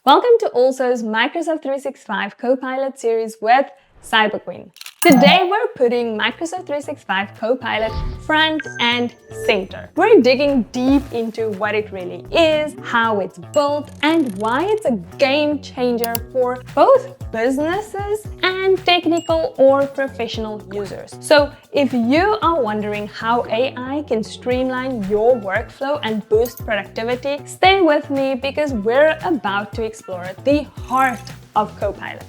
Welcome to ALSO's Microsoft 365 Copilot series with Cyberqueen. Today we're putting Microsoft 365 Copilot front and center. We're digging deep into what it really is, how it's built, and why it's a game changer for both businesses and technical or professional users. So if you are wondering how AI can streamline your workflow and boost productivity, stay with me because we're about to explore the heart of Copilot.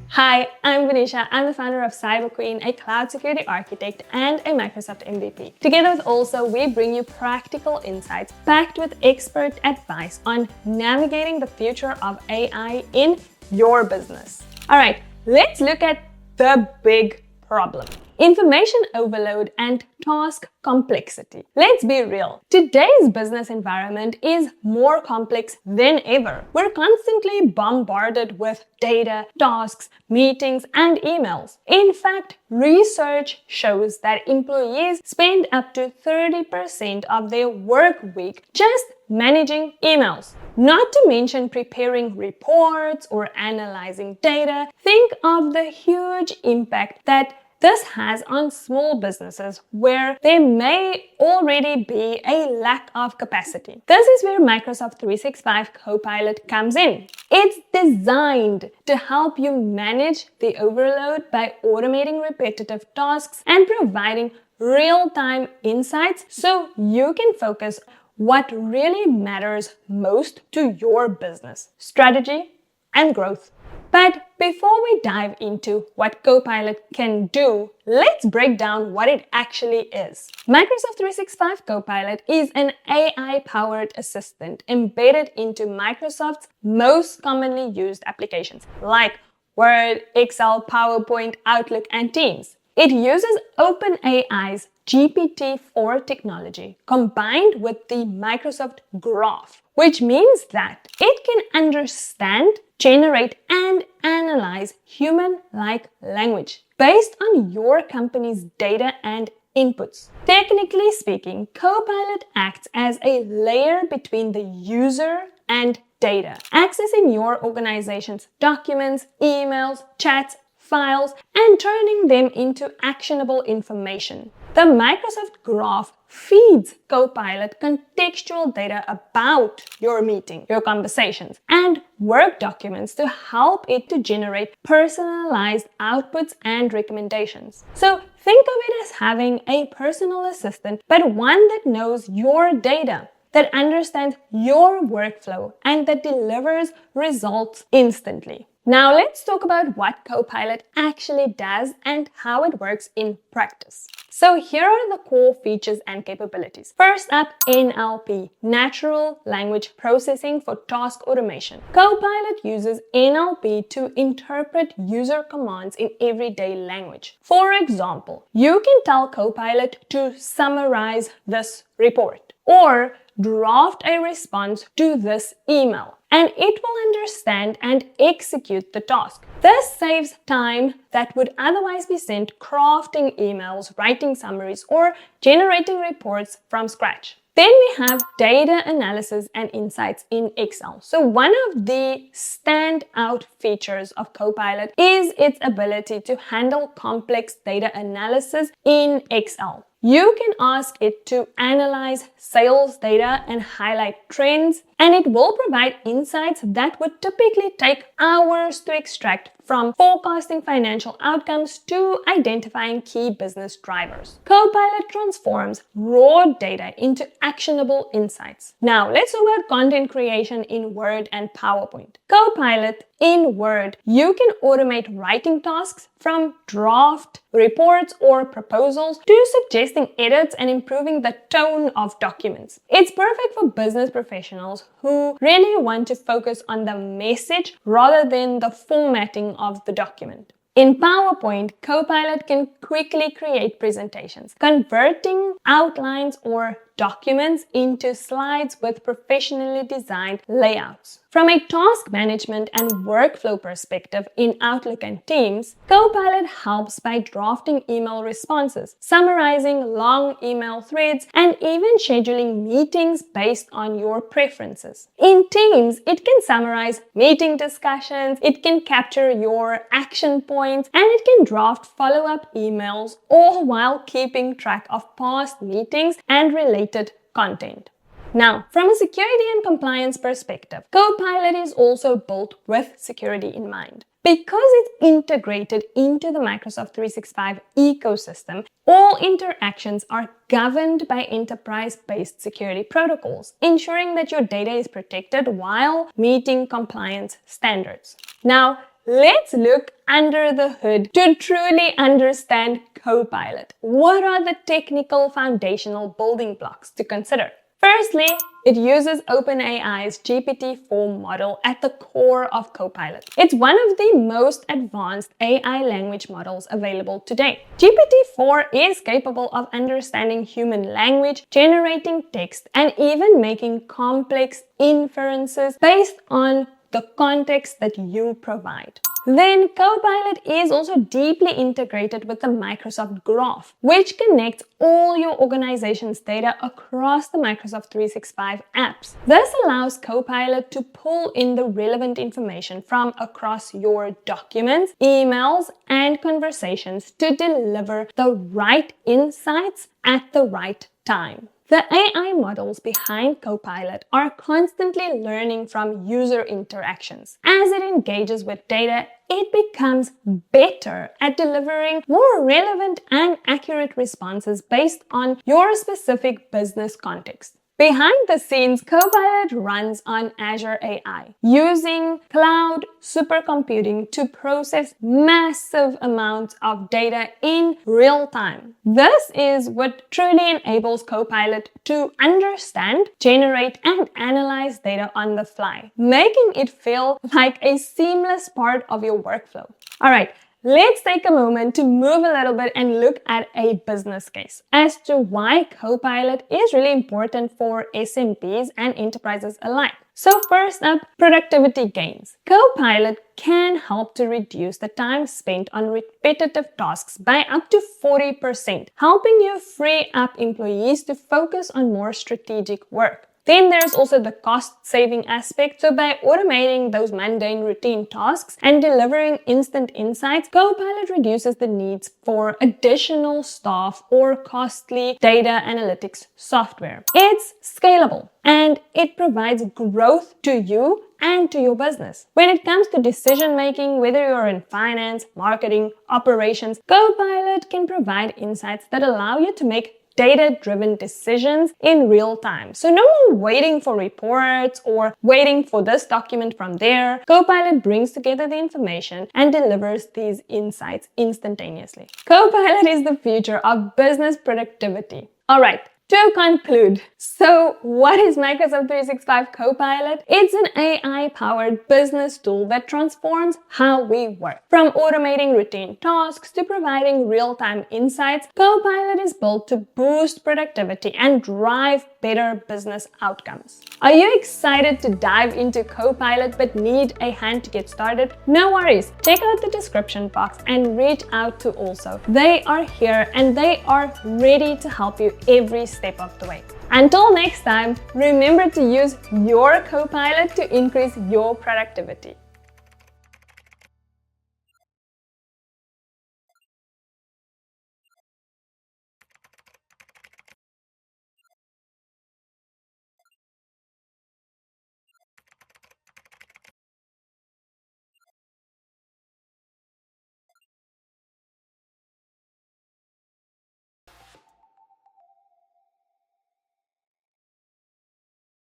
Hi, I'm Venetia. I'm the founder of Cyberqueen, a cloud security architect and a Microsoft MVP. Together with ALSO, we bring you practical insights packed with expert advice on navigating the future of AI in your business. All right, let's look at the big problem. Information overload and task complexity. Let's be real. Today's business environment is more complex than ever. We're constantly bombarded with data, tasks, meetings, and emails. In fact, research shows that employees spend up to 30% of their work week just managing emails. Not to mention preparing reports or analyzing data. Think of the huge impact that this has on small businesses where there may already be a lack of capacity. This is where Microsoft 365 Copilot comes in. It's designed to help you manage the overload by automating repetitive tasks and providing real-time insights so you can focus what really matters most to your business, strategy and growth. But before we dive into what Copilot can do, let's break down what it actually is. Microsoft 365 Copilot is an AI-powered assistant embedded into Microsoft's most commonly used applications like Word, Excel, PowerPoint, Outlook, and Teams. It uses OpenAI's GPT-4 technology combined with the Microsoft Graph, which means that it can understand, generate, and analyze human-like language based on your company's data and inputs. Technically speaking, Copilot acts as a layer between the user and data, accessing your organization's documents, emails, chats, files, and turning them into actionable information. The Microsoft Graph feeds Copilot contextual data about your meeting, your conversations, and work documents to help it to generate personalized outputs and recommendations. So think of it as having a personal assistant, but one that knows your data, that understands your workflow, and that delivers results instantly. Now let's talk about what Copilot actually does and how it works in practice. So here are the core features and capabilities. First up, NLP, Natural Language Processing for Task Automation. Copilot uses NLP to interpret user commands in everyday language. For example, you can tell Copilot to summarize this report or draft a response to this email, and it will understand and execute the task. This saves time that would otherwise be spent crafting emails, writing summaries, or generating reports from scratch. Then we have data analysis and insights in Excel. So one of the standout features of Copilot is its ability to handle complex data analysis in Excel. You can ask it to analyze sales data and highlight trends, and it will provide insights that would typically take hours to extract, from forecasting financial outcomes to identifying key business drivers. Copilot transforms raw data into actionable insights. Now, let's talk about content creation in Word and PowerPoint. Copilot in Word, you can automate writing tasks from draft reports or proposals to suggesting edits and improving the tone of documents. It's perfect for business professionals who really want to focus on the message rather than the formatting of the document. In PowerPoint, Copilot can quickly create presentations, converting outlines or documents into slides with professionally designed layouts. From a task management and workflow perspective in Outlook and Teams, Copilot helps by drafting email responses, summarizing long email threads, and even scheduling meetings based on your preferences. In Teams, it can summarize meeting discussions, it can capture your action points, and it can draft follow-up emails, all while keeping track of past meetings and related content. Now, from a security and compliance perspective, Copilot is also built with security in mind. Because it's integrated into the Microsoft 365 ecosystem, all interactions are governed by enterprise-based security protocols, ensuring that your data is protected while meeting compliance standards. Now, let's look under the hood to truly understand Copilot. What are the technical foundational building blocks to consider? Firstly, it uses OpenAI's GPT-4 model at the core of Copilot. It's one of the most advanced AI language models available today. GPT-4 is capable of understanding human language, generating text, and even making complex inferences based on the context that you provide. Then Copilot is also deeply integrated with the Microsoft Graph, which connects all your organization's data across the Microsoft 365 apps. This allows Copilot to pull in the relevant information from across your documents, emails, and conversations to deliver the right insights at the right time. The AI models behind Copilot are constantly learning from user interactions. As it engages with data, it becomes better at delivering more relevant and accurate responses based on your specific business context. Behind the scenes, Copilot runs on Azure AI, using cloud supercomputing to process massive amounts of data in real time. This is what truly enables Copilot to understand, generate, and analyze data on the fly, making it feel like a seamless part of your workflow. All right. Let's take a moment to move a little bit and look at a business case as to why Copilot is really important for SMBs and enterprises alike. So first up, productivity gains. Copilot can help to reduce the time spent on repetitive tasks by up to 40%, helping you free up employees to focus on more strategic work. Then there's also the cost-saving aspect. So by automating those mundane routine tasks and delivering instant insights, Copilot reduces the needs for additional staff or costly data analytics software. It's scalable and it provides growth to you and to your business. When it comes to decision making, whether you're in finance, marketing, operations, Copilot can provide insights that allow you to make data-driven decisions in real time. So no more waiting for reports or waiting for this document from there. Copilot brings together the information and delivers these insights instantaneously. Copilot is the future of business productivity. All right. To conclude, so what is Microsoft 365 Copilot? It's an AI-powered business tool that transforms how we work. From automating routine tasks to providing real-time insights, Copilot is built to boost productivity and drive better business outcomes. Are you excited to dive into Copilot but need a hand to get started? No worries. Check out the description box and reach out to Also. They are here and they are ready to help you every step of the way. Until next time, remember to use your Copilot to increase your productivity.